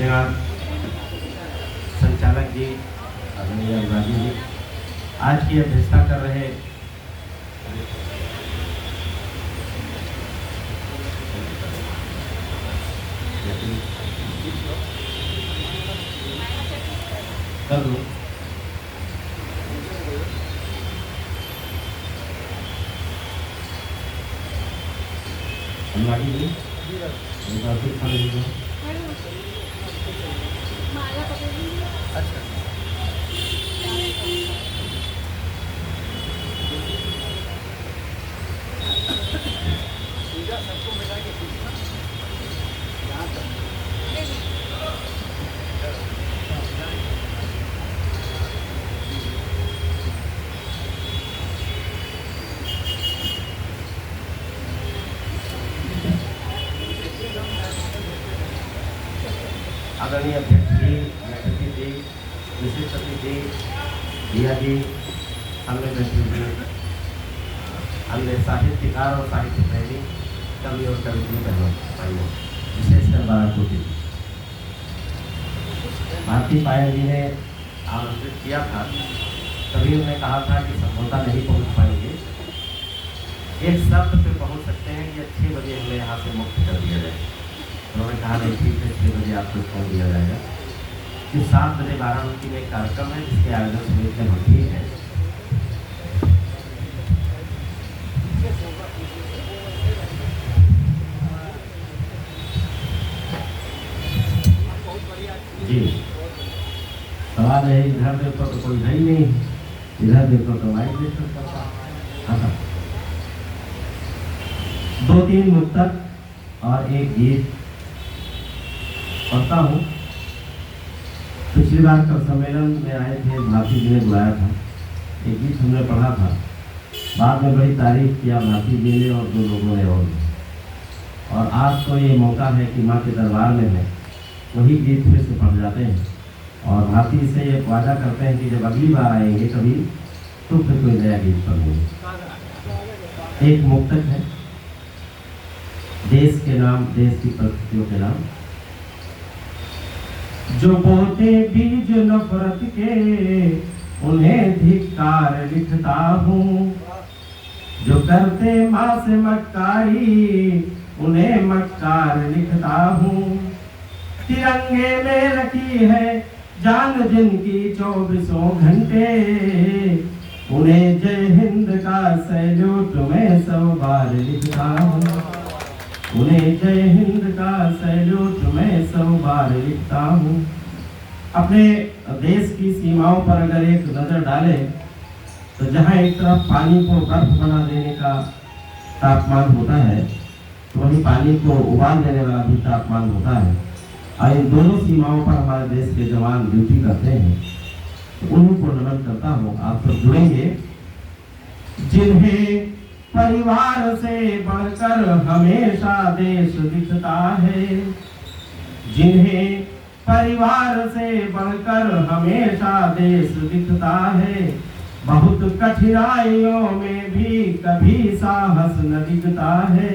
श्रीनाथ संचालक जी, आदरणीय अनुरागी जी, आज की अध्यक्षता कर रहे कर लो अनुरागी जी, अच्छा सबको मिला के आदरणीय अध्यक्ष जी, मैत्री जी, विशेष सचिव जी, दिया जी, अन्य मंत्री जी, अन्य साहित्यकार और साहित्य प्रेमी कवि और कवित्री बहनों भाइयों, विशेषकर बाराकोटी भारती पायल जी ने आमंत्रित किया था। कबीर ने कहा था कि संभवतः नहीं पहुंच पाएंगे, एक शब्द पे पहुंच सकते हैं कि 6 बजे हमें यहाँ से मुक्त कर दिया जाए। उन्होंने कहा नहीं, ठीक है, 6 बजे आपको फोन दिया जाएगा कि 7 बजे बाराबंकी में एक कार्यक्रम है जिसके आयोजन समिति में होती है। जी, सवाल है इधर देखो तो कोई है ही नहीं, इधर देखो तो वाइट देख सकता। हाँ, 2-3 मुक्तक और एक गीत पढ़ता हूँ। पिछली बार कल सम्मेलन में आए थे, भारती जी ने बुलाया था, एक गीत हमने पढ़ा था, बाद में बड़ी तारीफ किया भारती जी ने और 2 लोगों ने और आज तो ये मौका है कि माँ के दरबार में है, वही गीत फिर से पढ़ जाते हैं और भारती से ये वादा करते हैं कि जब अगली बार आएंगे कभी तो फिर कोई नया गीत पढ़ेंगे। एक मुक्तक है, देश के नाम, देश की परिस्थितियों के नाम। जो बोते बीज नफरत के उन्हें धिक्कार लिखता हूँ, जो करते माँ से मक्कारी उन्हें मक्कार लिखता हूँ। तिरंगे में रखी है जान जिनकी 24 घंटे, उन्हें जय हिंद का सैल्यूट मैं 100 बार लिखता हूँ। उन्हें जय हिंद का सैल्यूट मैं 100 बार लिखता हूँ। अपने देश की सीमाओं पर अगर एक नज़र डालें तो जहाँ एक तरफ पानी को बर्फ बना देने का तापमान होता है, तो वहीं पानी को उबाल देने वाला भी तापमान होता है। और इन दोनों सीमाओं पर हमारे देश के जवान ड्यूटी करते हैं, तो उन्हीं को नमन करता हूँ। आप सब जुड़ेंगे। जिन्हें परिवार से बढ़कर हमेशा देश दिखता है, जिन्हें परिवार से बढ़कर हमेशा देश दिखता है, बहुत कठिनाइयों में भी कभी साहस न दिखता है।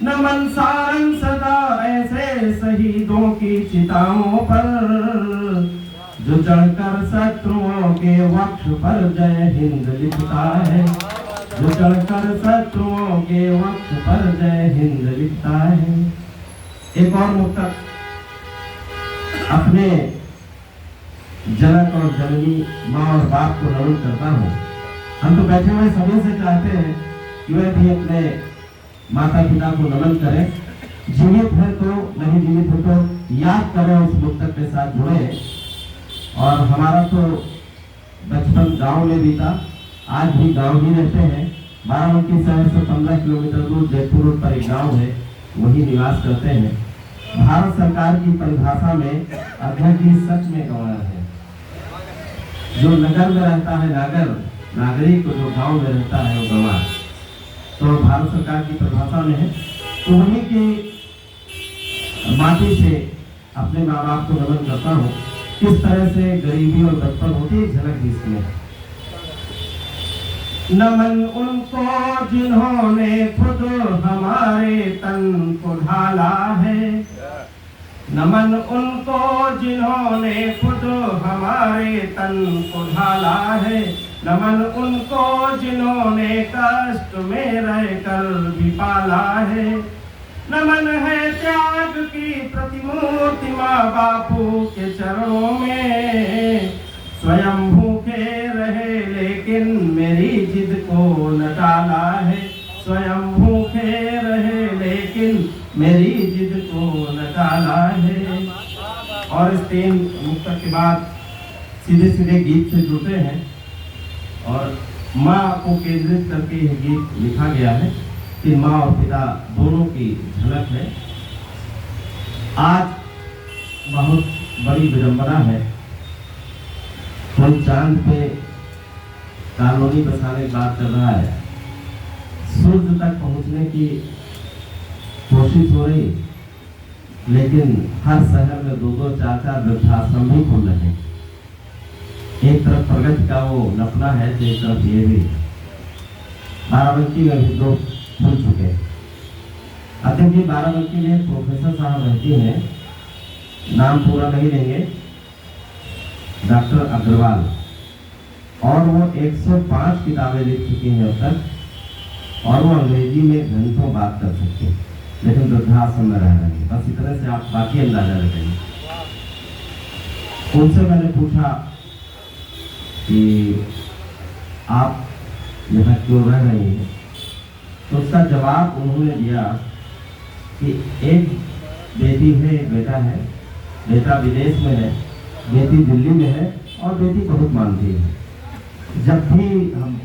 नमन सारंग सदा ऐसे शहीदों की चिताओं पर, जो चढ़कर शत्रुओं के वक्ष पर जय हिंद लिखता है, जो चढ़कर शत्रुओं के वक्ष पर जय हिंद लिखता है। एक और मुक्तक अपने जनक और जननी माँ और बाप को नमन करता हूँ। हम तो बैठे हुए सभी से चाहते हैं कि वह भी अपने माता पिता को नमन करें, जीवित है तो, नहीं जीवित है तो याद करें, उस मुक्तक के साथ जुड़े। और हमारा तो बचपन गांव में बीता, आज भी गांव ही रहते हैं। बाराबंकी शहर से 15 किलोमीटर दूर जयपुर रोड पर एक गाँव है, वही निवास करते हैं। भारत सरकार की परिभाषा में अध्यक्ष जी सच में गंवार है। जो नगर में रहता है नागरिक, जो गांव में रहता है वो गंवार। तो भारत सरकार की परिभाषा में है, तो वहीं की माटी से अपने माँ बाप को नमन करता हूँ। किस तरह से गरीबी और बचपन होती है, झलक भी इसमें। नमन उनको जिन्होंने खुद हमारे तन को ढाला है, नमन उनको जिन्होंने खुद हमारे तन को ढाला है, नमन उनको जिन्होंने कष्ट में रहकर भी पाला है। नमन है त्याग की प्रतिमूर्ति माँ बापू के चरणों में, स्वयं भूखे रहे लेकिन मेरी जिद को न टाला है, स्वयं भूखे रहे लेकिन मेरी जिद को न टाला है। और इस 3 मुक्तक के बाद सीधे सीधे गीत से जुड़ते हैं और माँ को केंद्रित करके यह गीत लिखा गया है कि माँ और पिता दोनों की झलक है। आज बहुत बड़ी विडंबना है, कोई चांद पे कॉलोनी बसाने की बात कर रहा है, सूर्य तक पहुंचने की कोशिश हो रही, लेकिन हर शहर में 2-2, 4-4 वृद्धाश्रम भी खुल रहे हैं। एक तरफ प्रगति का वो नपना है तो एक तरफ ये भी। बाराबंकी में भी 2 खुल चुके हैं। अध्यक्ष जी, बाराबंकी में प्रोफेसर साहब रहती हैं, नाम पूरा नहीं लेंगे, डॉक्टर अग्रवाल, और वो 105 किताबें लिख चुकी हैं अब तक, और वो अंग्रेजी में घंटों बात कर सकते हैं, लेकिन वृद्धाश्रम में रह रहे हैं। बस इतने से आप बाकी अंदाजा लगाइए। उनसे मैंने पूछा कि आप यहाँ क्यों रह रही हैं, तो उसका जवाब उन्होंने दिया कि एक बेटी है, एक बेटा है, बेटा विदेश में है, बेटी दिल्ली में है, और बेटी बहुत मानती है। जब भी हम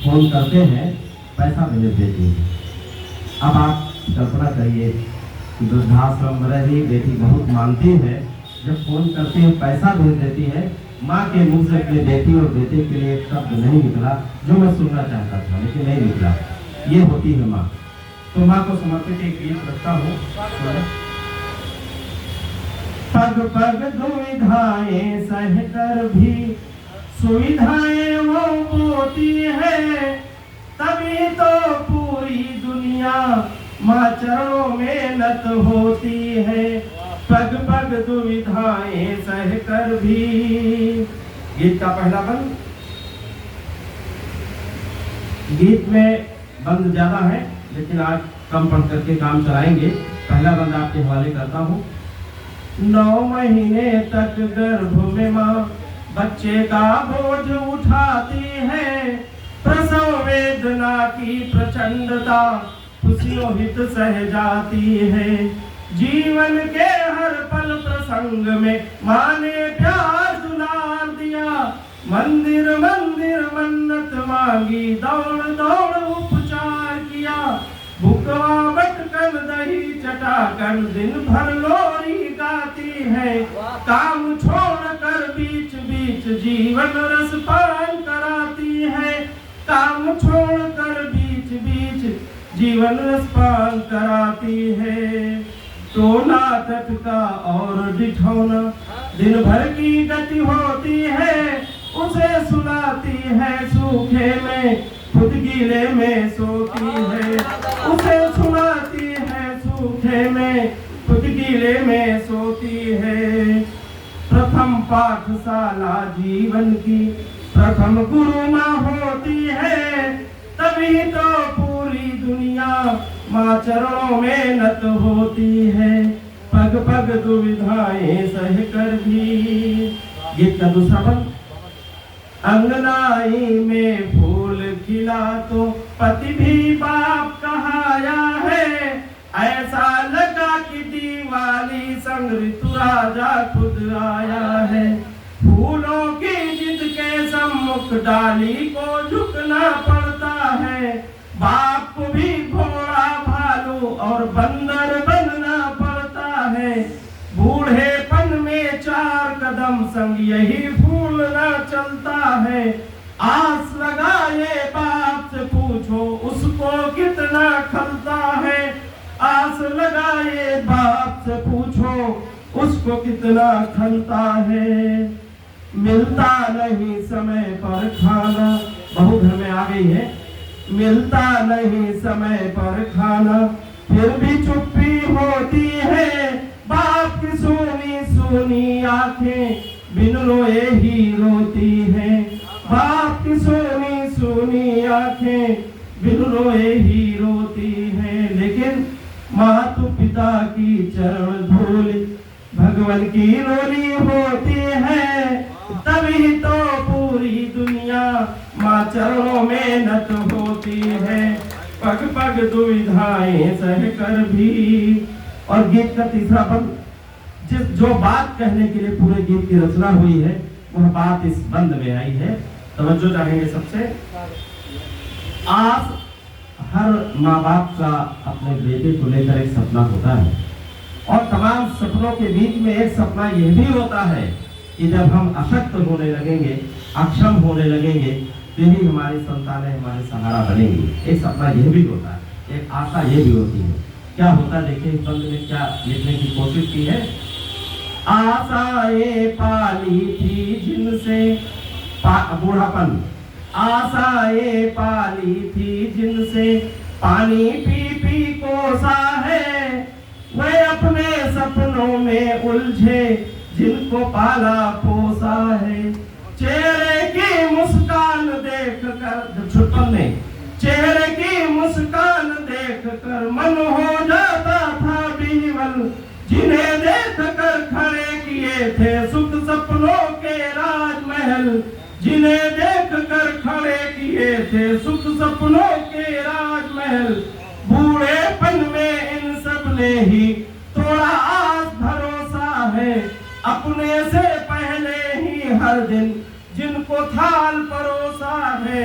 फोन करते हैं पैसा भेज देती है। अब आप कल्पना करिए कि वृद्धाश्रम में रही बेटी बहुत मानती है, जब फोन करती है पैसा भेज देती है। माँ के मुंह से अपने बेटी और बेटे के लिए एक शब्द नहीं निकला जो मैं सुनना चाहता था, लेकिन नहीं निकला। ये होती है माँ। तो माँ को समर्पित एक गीत रखता हूँ। पग पग दुविधाएं सहकर भी सुविधाएं वो होती है, तभी तो पूरी दुनिया माँ चरणों में नत होती है। पग पग दुविधाएं सहकर भी। गीत का पहला बंद, गीत में बंद ज्यादा है लेकिन आज कम पढ़ करके काम चलाएंगे। पहला बंद आपके हवाले करता हूँ। 9 महीने तक गर्भ में माँ बच्चे का बोझ उठाती है, प्रसव वेदना की प्रचंडता खुशियों हित सह जाती है। जीवन के हर पल प्रसंग में माँ ने प्यार दुलार दिया, मंदिर मंदिर मन्नत मांगी, दौड़ दौड़ उपचार किया। भुकवा बटकर दही चटाकर दिन भर लोरी गाती है, काम छोड़कर बीच बीच जीवन रस पान कराती है। काम छोड़कर बीच बीच जीवन रस पान कराती है। टोना टटका और बिठौना दिन भर की गति होती है, उसे सुलाती है सूखे में, खुद गीले में सोती है। उसे सुलाती है सूखे में, खुद गीले में सोती है। प्रथम पाठशाला जीवन की प्रथम गुरु माँ होती है, तभी तो पूरी दुनिया माँ चरणों में नत होती है। पग पग दुविधाएं सह कर भी। गीत का दूसरा बंद। अंगनाई में फूल खिला तो पति भी बाप कहाया है, ऐसा लगा कि दिवाली संग ऋतु राजा खुद आया है। फूलों की जिद के सम्मुख डाली को झुकना पड़ता है, बाप को भी घोड़ा भालू और बंदर बनना पड़ता है। बूढ़ेपन में 4 कदम संग यही फूलना चलता है। आस लगाए बाप से पूछो उसको कितना खलता है, आस लगाए बाप से पूछो उसको कितना खलता है। मिलता नहीं समय पर खाना, बहु घर में आ गई है। मिलता नहीं समय पर खाना, फिर भी चुप्पी होती है। बाप की सोनी सोनी आंखें बिन रोए ही रोती हैं। बाप की सोनी सोनी आंखें बिन रोए ही रोती हैं। लेकिन मातु पिता की चरण धूल भगवान की रोली होती है। तभी तो पूरी दुनिया माँ चरणों में नत होती है। पग पग दुविधाएं सह कर भी। और गीत का तीसरा पद, जो बात कहने के लिए पूरे गीत की रचना हुई है वह बात इस बंद में आई है। तवज्जो चाहेंगे सबसे। आज हर माँ बाप का अपने बेटे को लेकर एक सपना होता है और तमाम सपनों के बीच में एक सपना यह भी होता है कि जब हम अशक्त होने लगेंगे, अक्षम होने लगेंगे, यही हमारी संतानें हमारे सहारा बनेंगी। एक सपना यह भी होता है, एक आशा यह भी होती है। क्या होता है देखिए, इस बंद में क्या लिखने की कोशिश की है। आशाएं पाली थी जिनसे बूढ़ापन, आशाएं पाली थी जिनसे पानी पी पी कोसा है। वे अपने सपनों में उलझे जिनको पाला पोसा है। चेहरे की मुस्कान देख कर, छुटपन में चेहरे की मुस्कान देख कर मन हो जाता था विह्वल। जिन्हें देख कर खड़े किए थे सुख सपनों के राजमहल। जिन्हें देख कर खड़े किए थे सुख सपनों के राजमहल। बूढ़ेपन में इन सब ने ही थोड़ा आस भरोसा है। अपने से पहले ही हर दिन जिनको थाल परोसा है।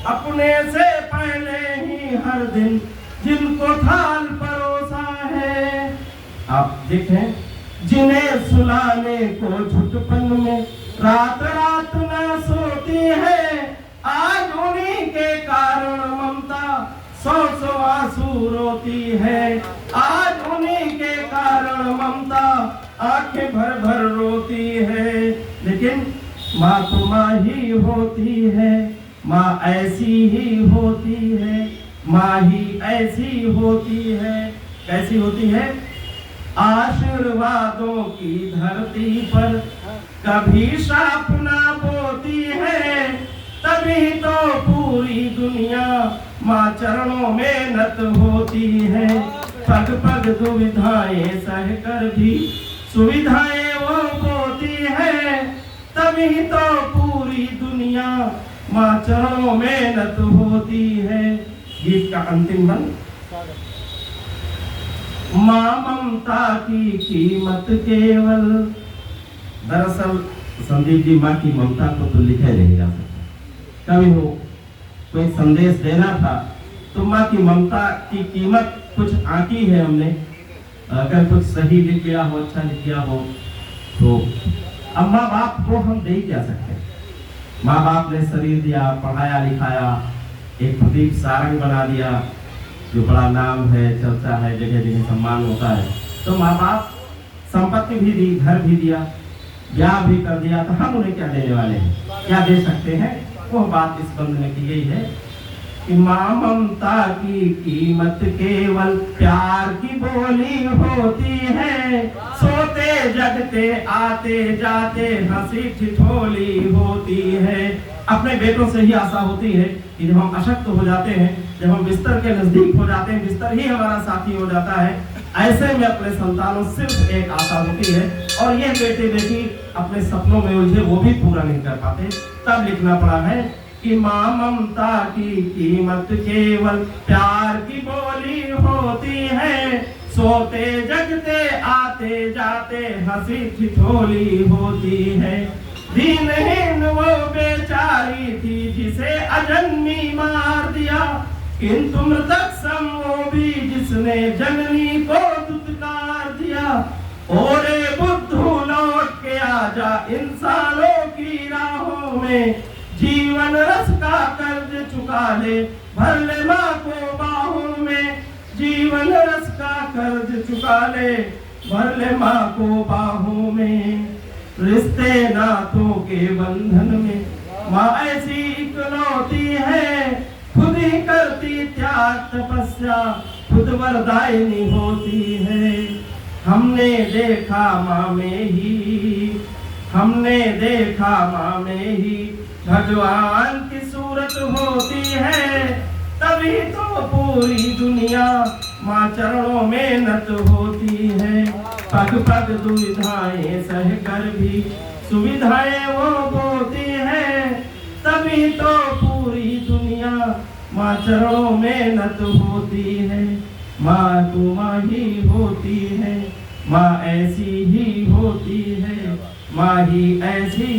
अपने से पहले ही हर दिन जिनको थाल परोसा है। आप देखें, जिन्हें सुलाने को झुटपन में रात रात न सोती है। आज उन्हीं के कारण ममता सौ सौ आंसू रोती है। आज उन्हीं के कारण ममता आंखें भर भर रोती है। लेकिन माँ तो माँ ही होती है, माँ ऐसी ही होती है, माँ ही ऐसी होती है। कैसी होती है? आशीर्वादों की धरती पर कभी शाप ना बोती है। तभी तो पूरी दुनिया माँ चरणों में नत होती है। पग पग दुविधाएं सह कर भी सुविधाएं वो बोती है। तभी तो पूरी दुनिया माँ चरणों में नत होती है। गीत का अंतिम बंद। माँ ममता की कीमत केवल, दरअसल संदीप जी माँ की ममता को तो लिखा नहीं जा सकता। कभी हो कोई संदेश देना था तो माँ की ममता की कीमत कुछ आंकी है हमने। अगर कुछ सही लिख गया हो, अच्छा लिख गया हो तो अब माँ बाप को हम दे ही क्या सकते हैं। माँ बाप ने शरीर दिया, पढ़ाया लिखाया, एक प्रदीप सारंग बना दिया जो बड़ा नाम है, चर्चा है, जगह जगह सम्मान होता है। तो माँ बाप संपत्ति भी दी, घर भी दिया, ब्याह भी कर दिया, तो हम उन्हें क्या देने वाले हैं, क्या दे सकते हैं। वो बात इस बंद में की गई है कि माँ ममता की कीमत केवल प्यार की बोली होती है। सोते जगते आते जाते हंसी ठिठोली होती है। अपने बेटों से ही आशा होती है कि जब हम अशक्त हो जाते हैं, जब हम बिस्तर के नजदीक हो जाते हैं, बिस्तर ही हमारा साथी हो जाता है, ऐसे में अपने संतानों सिर्फ एक आशा होती है और ये बेटे बेटी अपने सपनों में उलझे वो भी पूरा नहीं कर पाते। तब लिखना पड़ा है कि माँ ममता की कीमत केवल प्यार की बोली होती है। सोते जगते आते जाते हंसी ठिठोली होती है। दीनहीन वो बेचारी थी जिसे अजन्मी मार दिया, किंतु मृतक सम वो भी जिसने जननी को दुत्कार दिया। ओरे बुद्धू लौट के आजा इंसानों की राहों में, जीवन रस का कर्ज चुका ले भर ले माँ को बाहों में। जीवन रस का कर्ज चुका ले भर ले माँ को बाहों में। रिश्ते नातों के बंधन में माँ ऐसी इकलौती है, खुद ही करती त्याग तपस्या, खुद वरदायिनी होती है। हमने देखा माँ में ही, हमने देखा माँ में ही भगवान की सूरत होती है। तभी तो पूरी दुनिया माँ चरणों में नत होती है। पग पग दुविधाएं सह कर भी सुविधाएं वो बोती है। तभी तो पूरी दुनिया माँ चरणों में नत होती है। माँ तू माँ ही होती है, माँ ऐसी ही होती है, माँ ही ऐसी